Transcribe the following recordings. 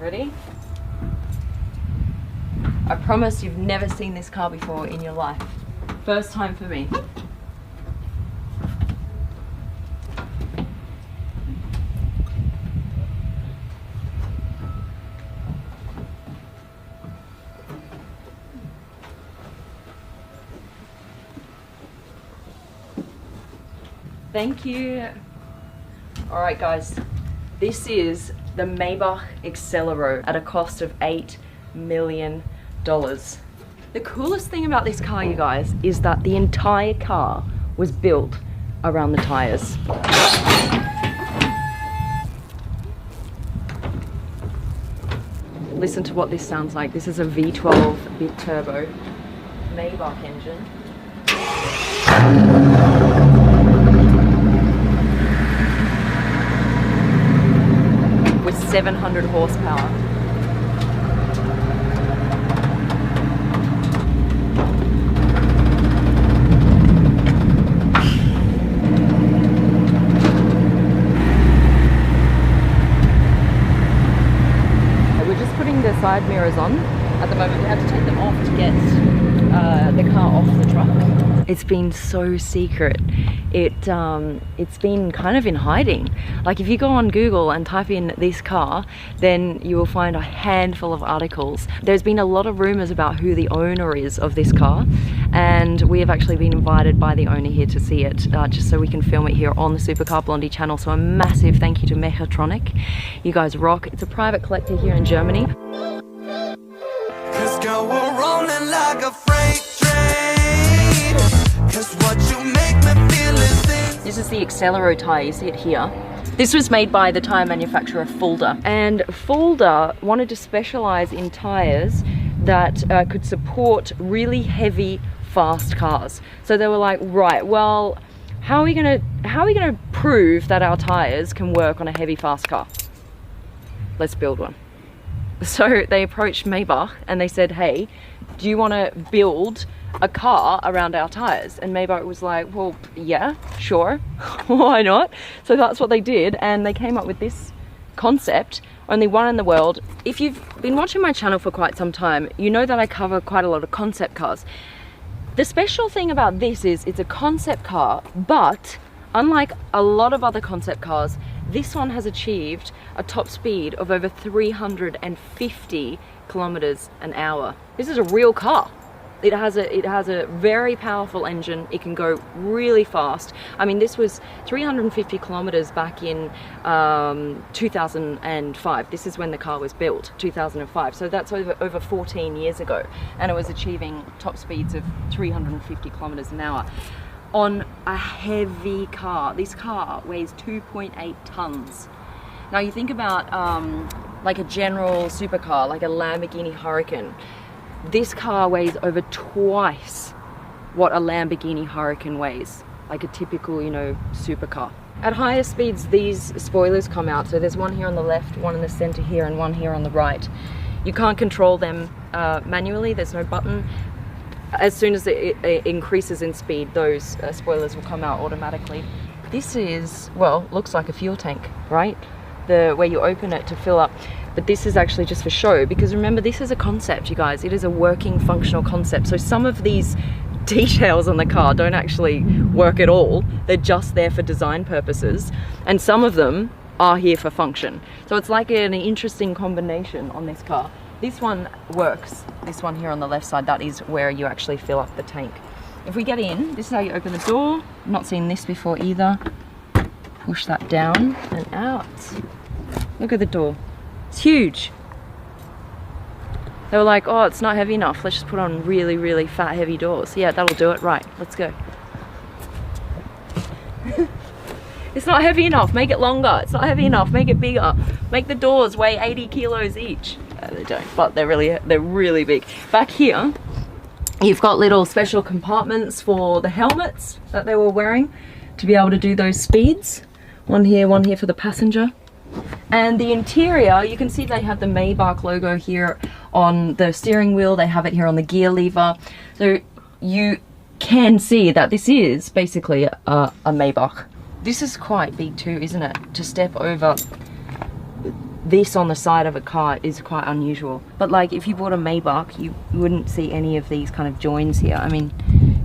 Ready? I promise you've never seen this car before in your life. First time for me. Thank you. All right, guys, this is the Maybach Accelero at a cost of $8 million. The coolest thing about this car, you guys, is that the entire car was built around the tires. Listen to what this sounds like. This is a V12 bit turbo Maybach engine. With 700 horsepower. We're just putting the side mirrors on. At the moment, we had to take them off to get the car off the truck. It's been so secret. It's been kind of in hiding. Like if you go on Google and type in this car, then you will find a handful of articles. There's been a lot of rumors about who the owner is of this car, and we have actually been invited by the owner here to see it, just so we can film it here on the Supercar Blondie channel. So a massive thank you to Mechatronic. You guys rock. It's a private collector here in Germany. Girl, we're rolling like a freight train. 'Cause what you make me feel is this. This is the Accelero tire, you see it here. This was made by the tire manufacturer Fulda, and Fulda wanted to specialize in tires that could support really heavy, fast cars. So they were like, right, well, how are we gonna prove that our tires can work on a heavy, fast car? Let's build one. So they approached Maybach and they said, hey, do you want to build a car around our tires? And Maybach was like, well, yeah, sure, why not? So that's what they did, and they came up with this concept, only one in the world. If you've been watching my channel for quite some time, you know that I cover quite a lot of concept cars. The special thing about this is it's a concept car, but unlike a lot of other concept cars, this one has achieved a top speed of over 350 kilometers an hour. This is a real car. It has a very powerful engine. It can go really fast. I mean, this was 350 kilometers back in 2005. This is when the car was built, 2005. So that's over 14 years ago. And it was achieving top speeds of 350 kilometers an hour. On a heavy car. This car weighs 2.8 tons. Now you think about like a general supercar, like a Lamborghini Huracan. This car weighs over twice what a Lamborghini Huracan weighs, like a typical, you know, supercar. At higher speeds, these spoilers come out. So there's one here on the left, one in the center here, and one here on the right. You can't control them manually. There's no button. As soon as it increases in speed, those spoilers will come out automatically. This is, well, looks like a fuel tank, right? Where you open it to fill up. But this is actually just for show, because remember, this is a concept, you guys. It is a working, functional concept. So some of these details on the car don't actually work at all. They're just there for design purposes. And some of them are here for function. So it's like an interesting combination on this car. This one works. This one here on the left side, that is where you actually fill up the tank. If we get in, this is how you open the door. I've not seen this before either. Push that down and out. Look at the door. It's huge. They were like, oh, it's not heavy enough. Let's just put on really, really fat, heavy doors. Yeah, that'll do it. Right, let's go. It's not heavy enough. Make it longer. It's not heavy enough. Make it bigger. Make the doors weigh 80 kilos each. They don't, but they're really big. Back here, you've got little special compartments for the helmets that they were wearing to be able to do those speeds. One here for the passenger. And the interior, you can see they have the Maybach logo here on the steering wheel. They have it here on the gear lever. So you can see that this is basically a Maybach. This is quite big too, isn't it? To step over this on the side of a car is quite unusual. But like if you bought a Maybach, you wouldn't see any of these kind of joins here. I mean,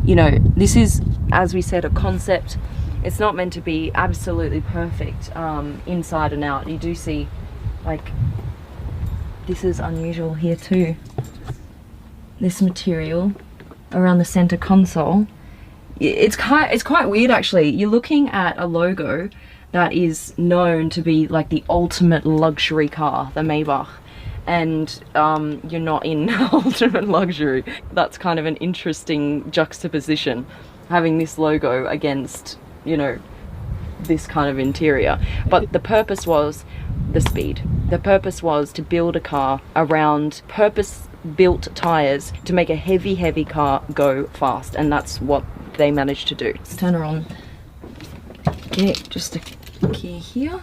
you know, this is, as we said, a concept. It's not meant to be absolutely perfect inside and out. You do see, like, this is unusual here too. This material around the center console. It's quite weird actually. You're looking at a logo that is known to be like the ultimate luxury car, the Maybach, and you're not in ultimate luxury. That's kind of an interesting juxtaposition, having this logo against, you know, this kind of interior. But the purpose was the speed. The purpose was to build a car around purpose-built tires to make a heavy car go fast, and that's what they managed to do. Let's turn her on. Okay, just a key here.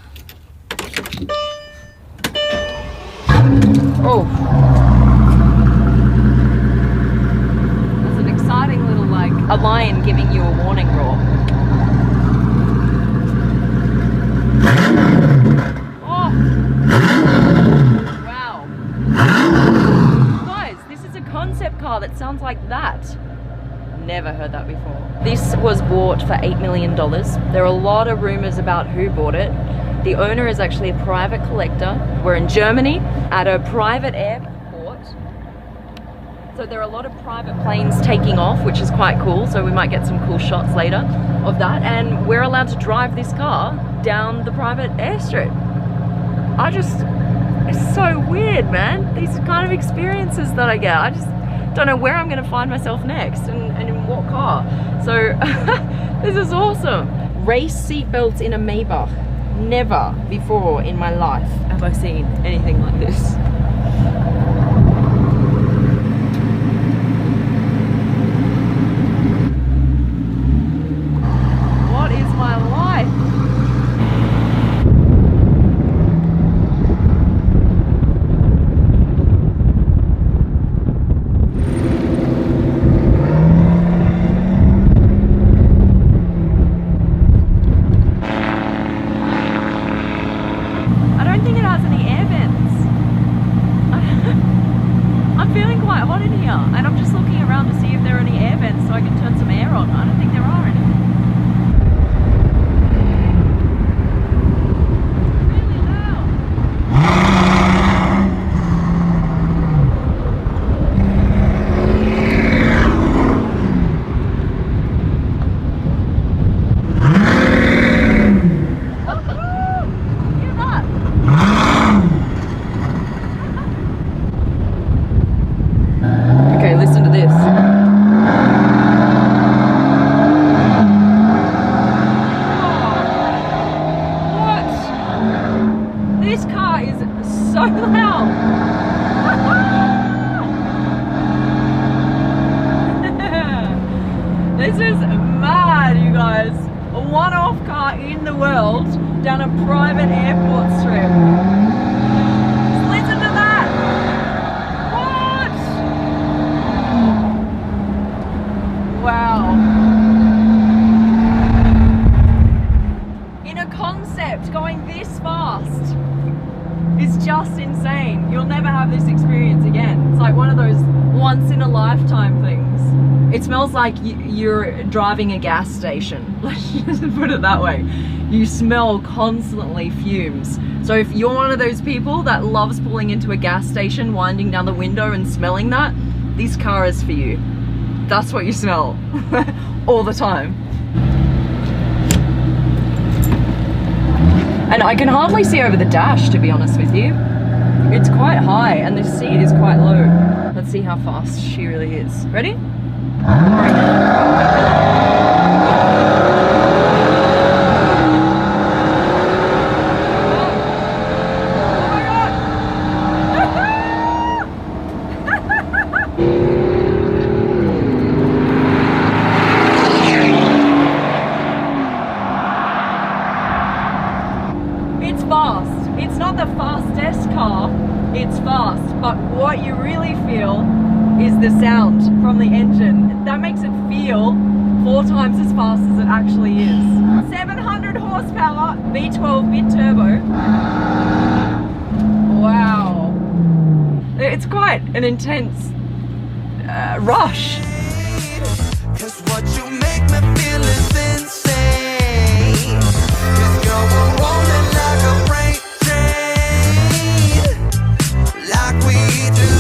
Oh, there's an exciting little, like, a lion giving you a warning roar. Oh, wow. Guys, this is a concept car that sounds like that. Never heard that before. This was bought for $8 million. There are a lot of rumors about who bought it. The owner is actually a private collector. We're in Germany at a private airport. So there are a lot of private planes taking off, which is quite cool. So we might get some cool shots later of that. And we're allowed to drive this car down the private airstrip. It's so weird, man. These kind of experiences that I get. I just don't know where I'm going to find myself next and in what car. So this is awesome. Race seatbelts in a Maybach. Never before in my life have I seen anything like this. What is my life? And I'm just looking around to see if there are any air vents so I can turn some air on. I don't think there are any. Really loud. Hear that? Okay, listen to this. What? This car is so loud. This is mad, you guys. A one-off car in the world down a private airport strip. Listen to that. Wow. In a concept, going this fast is just insane. You'll never have this experience again. It's like one of those once in a lifetime things. It smells like you're driving a gas station. Let's just put it that way. You smell constantly fumes. So if you're one of those people that loves pulling into a gas station, winding down the window and smelling that, this car is for you. That's what you smell all the time. And I can hardly see over the dash, to be honest with you. It's quite high and the seat is quite low. Let's see how fast she really is. Ready? It's not the fastest car, it's fast, but what you really feel is the sound from the engine. That makes it feel 4 times as fast as it actually is. 700 horsepower, V12 mid-turbo. It's quite an intense rush. Cause what you make me feel is insane. Cause girl, we're rolling like a freight train, like we do.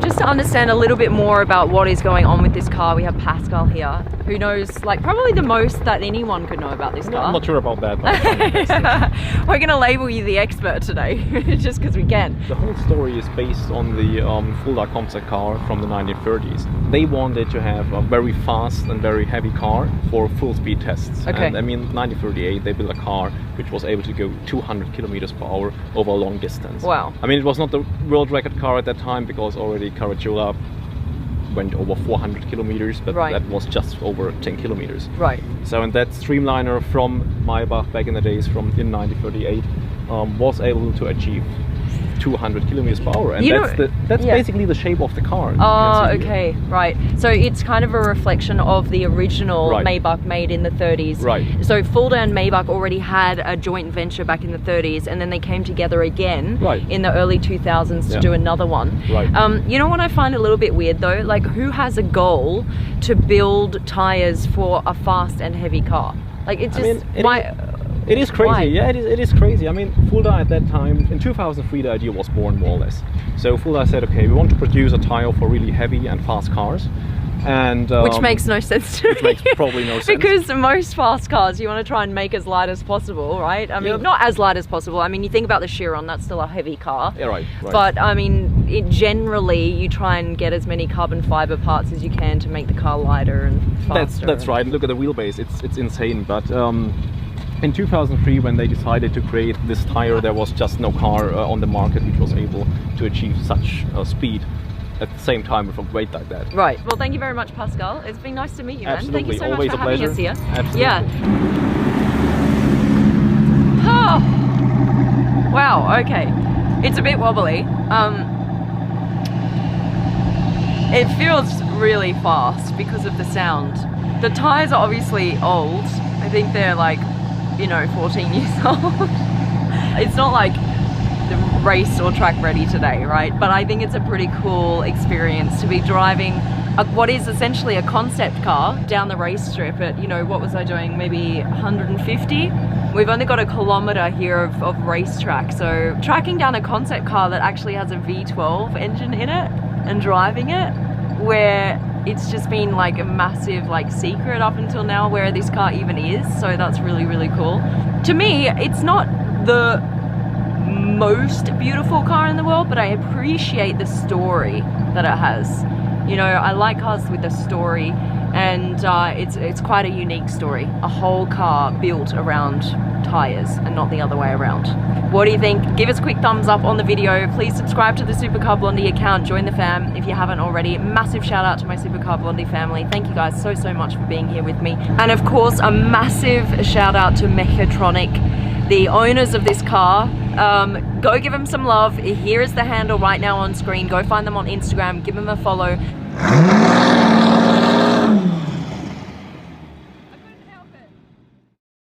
Just to understand a little bit more about what is going on with this car, we have Pascal here, who knows like probably the most that anyone could know about this car. I'm not sure about that. But We're going to label you the expert today, just because we can. the whole story is based on the Fulda concept car from the 1930s. They wanted to have a very fast and very heavy car for full speed tests. Okay. And I mean, 1938 they built a car which was able to go 200 kilometers per hour over a long distance. Wow. I mean, it was not the world record car at that time because already Caracciola went over 400 kilometers, but Right. that was just over 10 kilometers. Right. So, and that streamliner from Maybach back in the days in 1938 was able to achieve 200 kilometers per hour, and You that's know- yeah. basically the shape of the car. You Oh, can see here. okay, right. So it's kind of a reflection of the original Right. Maybach made in the 30s. Right. So Fulda and Maybach already had a joint venture back in the 30s, and then they came together again Right. in the early 2000s to Yeah. do another one. Right. You know what I find a little bit weird though? Like, who has a goal to build tires for a fast and heavy car? Like, it's I just mean, why? It is crazy. Why? Yeah, it is crazy. I mean, Fulda at that time, in 2003, the idea was born more or less. So Fulda said, okay, we want to produce a tire for really heavy and fast cars. And Which makes no sense to which me. makes probably no sense. Because most fast cars, you want to try and make as light as possible, right? I mean, Yeah. not as light as possible. I mean, you think about the Chiron, that's still a heavy car. Yeah, right. But I mean, generally, you try and get as many carbon fiber parts as you can to make the car lighter and faster. That's right. Look at the wheelbase; it's insane. But in 2003, when they decided to create this tire, there was just no car on the market which was able to achieve such speed at the same time with a weight like that. Right. Well, thank you very much, Pascal. It's been nice to meet you, man. Thank you Absolutely. so Always much for a having pleasure. us here. Absolutely. Yeah. Oh. Wow. Okay. It's a bit wobbly. It feels really fast because of the sound. The tires are obviously old. I think they're like, 14 years old. It's not like the race or track ready today, right? But I think it's a pretty cool experience to be driving what is essentially a concept car down the race strip at, what was I doing? Maybe 150? We've only got a kilometer here of racetrack. So tracking down a concept car that actually has a V12 engine in it and driving it, where it's just been like a massive secret up until now where this car even is. So that's really, really cool. To me, it's not the most beautiful car in the world, but I appreciate the story that it has. I like cars with a story, and it's quite a unique story. A whole car built around tires and not the other way around. What do you think? Give us a quick thumbs up on the video. Please subscribe to the Supercar Blondie account. Join the fam if you haven't already. Massive shout out to my Supercar Blondie family. Thank you guys so much for being here with me. And of course, a massive shout out to Mechatronic, the owners of this car. Go give them some love. Here is the handle right now on screen. Go find them on Instagram. Give them a follow.